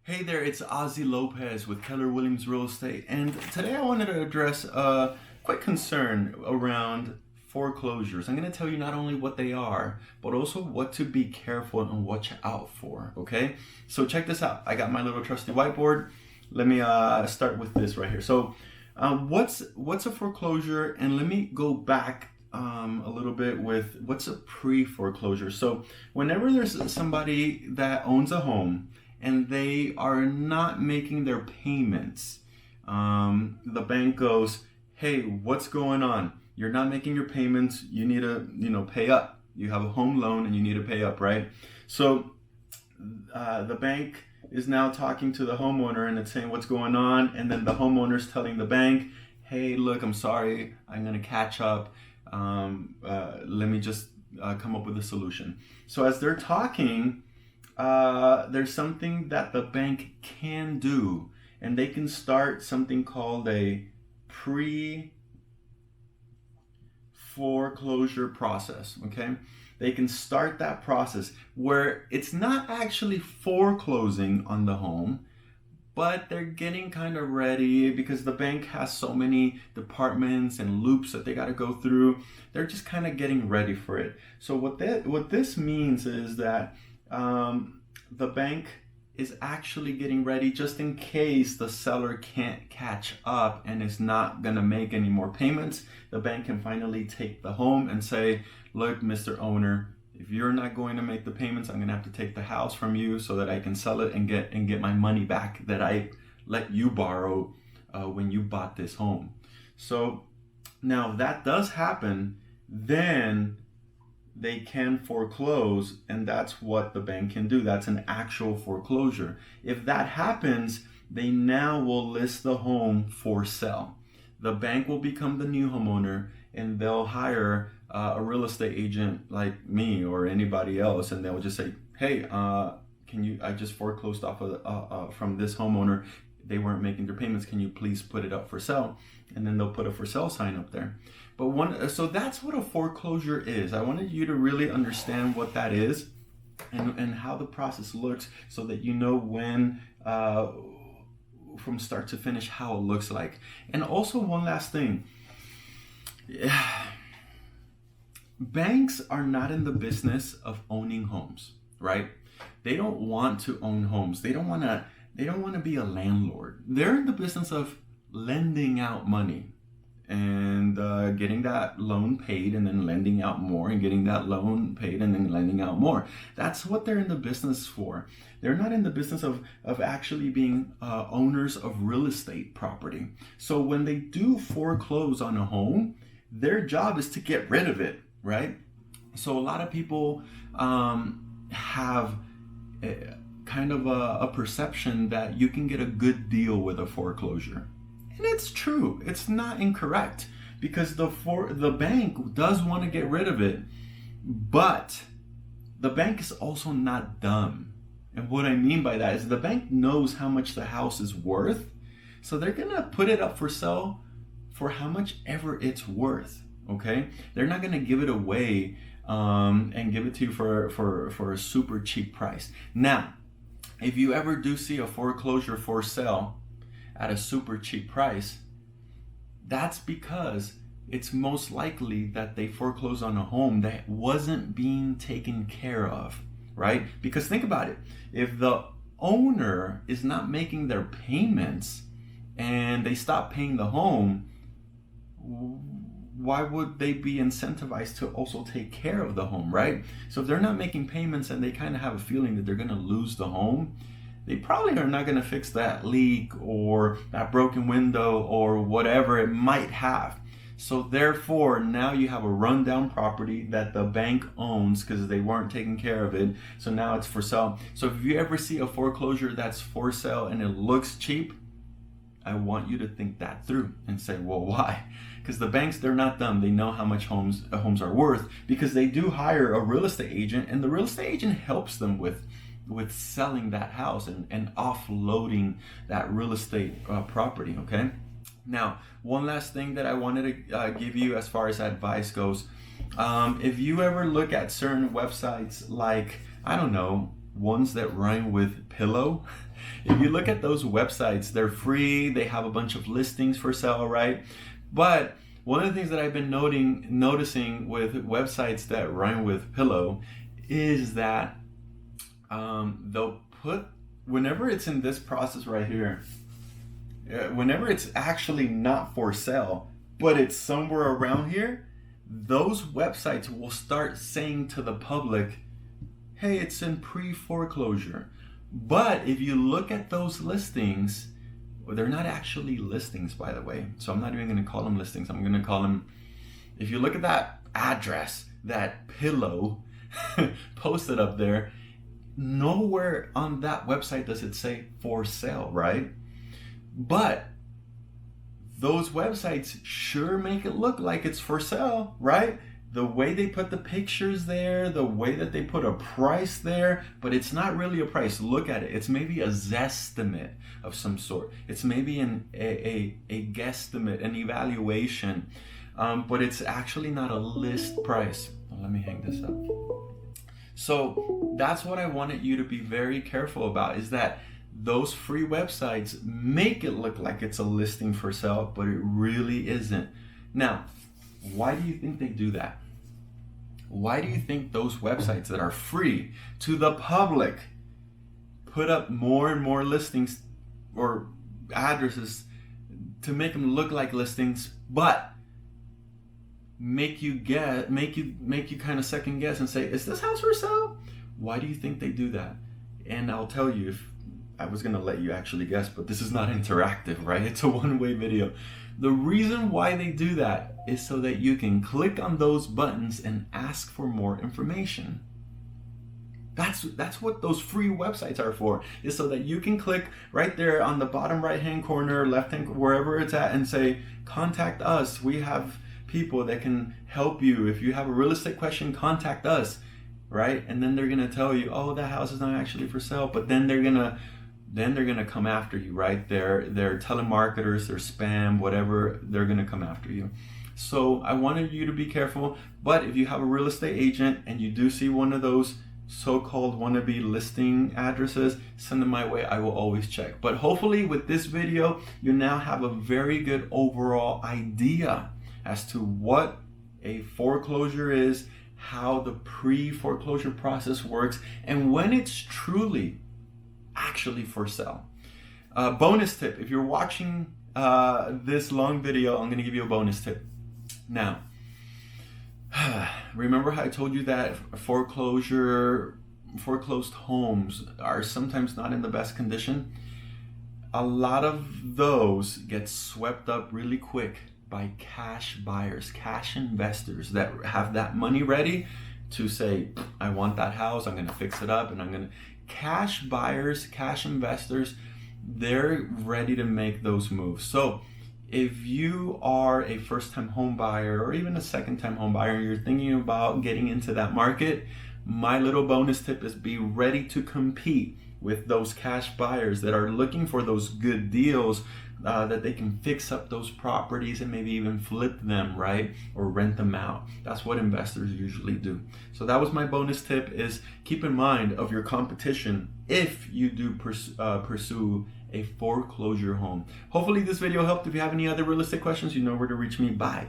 Hey there, it's Ozzy Lopez with Keller Williams Real Estate, and today I wanted to address a quick concern around foreclosures. I'm going to tell you not only what they are, but also what to be careful and watch out for, okay? So check this out. I got my little trusty whiteboard. Let me start with this right here. So what's a foreclosure? And let me go back a little bit with what's a pre-foreclosure. So whenever there's somebody that owns a home, and they are not making their payments, the bank goes, hey, what's going on? You're not making your payments. You need to, pay up. You have a home loan and you need to pay up, right? So the bank is now talking to the homeowner and it's saying what's going on. And then the homeowner's telling the bank, hey, look, I'm sorry. I'm going to catch up. Let me just come up with a solution. So as they're talking, there's something that the bank can do, and they can start something called a pre-foreclosure process. Okay, they can start that process where it's not actually foreclosing on the home, but they're getting kind of ready because the bank has so many departments and loops that they got to go through. They're just kind of getting ready for it. So what this means is that the bank is actually getting ready just in case the seller can't catch up and is not going to make any more payments. The bank can finally take the home and say, look, Mr. Owner, if you're not going to make the payments, I'm going to have to take the house from you so that I can sell it and get my money back that I let you borrow when you bought this home. So now if that does happen, then they can foreclose, and that's what the bank can do. That's an actual foreclosure. If that happens, they now will list the home for sale. The bank will become the new homeowner, and they'll hire a real estate agent like me or anybody else, and they'll just say, hey, I just foreclosed off from this homeowner. They weren't making their payments. Can you please put it up for sale? And then they'll put a for sale sign up there. So that's what a foreclosure is. I wanted you to really understand what that is and how the process looks so that you know when, from start to finish, how it looks like. And also one last thing. Banks are not in the business of owning homes, right? They don't want to own homes. They don't want to be a landlord. They're in the business of lending out money and getting that loan paid and then lending out more and getting that loan paid and then lending out more. That's what they're in the business for. They're not in the business of actually being owners of real estate property. So when they do foreclose on a home, their job is to get rid of it, right? So a lot of people have kind of a perception that you can get a good deal with a foreclosure. And it's true. It's not incorrect because the bank does want to get rid of it, but the bank is also not dumb. And what I mean by that is the bank knows how much the house is worth, so they're going to put it up for sale for how much ever it's worth, okay? They're not going to give it away and give it to you for a super cheap price. Now, if you ever do see a foreclosure for sale at a super cheap price, that's because it's most likely that they foreclosed on a home that wasn't being taken care of, right? Because think about it. If the owner is not making their payments and they stop paying the home, why would they be incentivized to also take care of the home, right? So if they're not making payments and they kind of have a feeling that they're going to lose the home, they probably are not going to fix that leak or that broken window or whatever it might have. So therefore, now you have a rundown property that the bank owns because they weren't taking care of it. So now it's for sale. So if you ever see a foreclosure that's for sale and it looks cheap, I want you to think that through and say, well, why? Because the banks, they're not dumb. They know how much homes are worth because they do hire a real estate agent, and the real estate agent helps them with selling that house and offloading that real estate property, okay? Now, one last thing that I wanted to give you as far as advice goes, if you ever look at certain websites like, I don't know, ones that rhyme with pillow. If you look at those websites, they're free, they have a bunch of listings for sale, right? But one of the things that I've been noticing with websites that rhyme with pillow is that they'll put, whenever it's in this process right here, whenever it's actually not for sale, but it's somewhere around here, those websites will start saying to the public, hey, it's in pre-foreclosure. But if you look at those listings, well, they're not actually listings, by the way. So I'm not even going to call them listings. I'm going to call them, if you look at that address, that pillow posted up there, nowhere on that website does it say for sale, right? But those websites sure make it look like it's for sale, right? The way they put the pictures there, the way that they put a price there, but it's not really a price. Look at it. It's maybe a zestimate of some sort. It's maybe a guesstimate, an evaluation, but it's actually not a list price. Oh, let me hang this up. So that's what I wanted you to be very careful about, is that those free websites make it look like it's a listing for sale, but it really isn't. Now, why do you think they do that? Why do you think those websites that are free to the public put up more and more listings or addresses to make them look like listings, but make you kind of second guess and say, is this house for sale? Why do you think they do that? And I'll tell you, if I was going to let you actually guess, but this is not interactive, right? It's a one-way video. The reason why they do that is so that you can click on those buttons and ask for more information. That's what those free websites are for, is so that you can click right there on the bottom right-hand corner, left-hand, wherever it's at, and say, contact us. We have people that can help you. If you have a real estate question, contact us, right? And then they're going to tell you, oh, that house is not actually for sale, but then they're going to come after you, right? They're telemarketers, they're spam, whatever, they're going to come after you. So I wanted you to be careful, but if you have a real estate agent and you do see one of those so-called wannabe listing addresses, send them my way. I will always check. But hopefully with this video, you now have a very good overall idea as to what a foreclosure is, how the pre-foreclosure process works, and when it's truly actually for sale. Bonus tip, if you're watching this long video, I'm going to give you a bonus tip. Now, remember how I told you that foreclosed homes are sometimes not in the best condition? A lot of those get swept up really quick by cash buyers, cash investors that have that money ready to say, I want that house, I'm going to fix it up, and I'm going to... Cash buyers, cash investors, they're ready to make those moves. So if you are a first-time home buyer or even a second-time home buyer and you're thinking about getting into that market, my little bonus tip is be ready to compete with those cash buyers that are looking for those good deals, that they can fix up those properties and maybe even flip them, right? Or rent them out. That's what investors usually do. So that was my bonus tip, is keep in mind of your competition if you do pursue a foreclosure home. Hopefully this video helped. If you have any other real estate questions, you know where to reach me. Bye.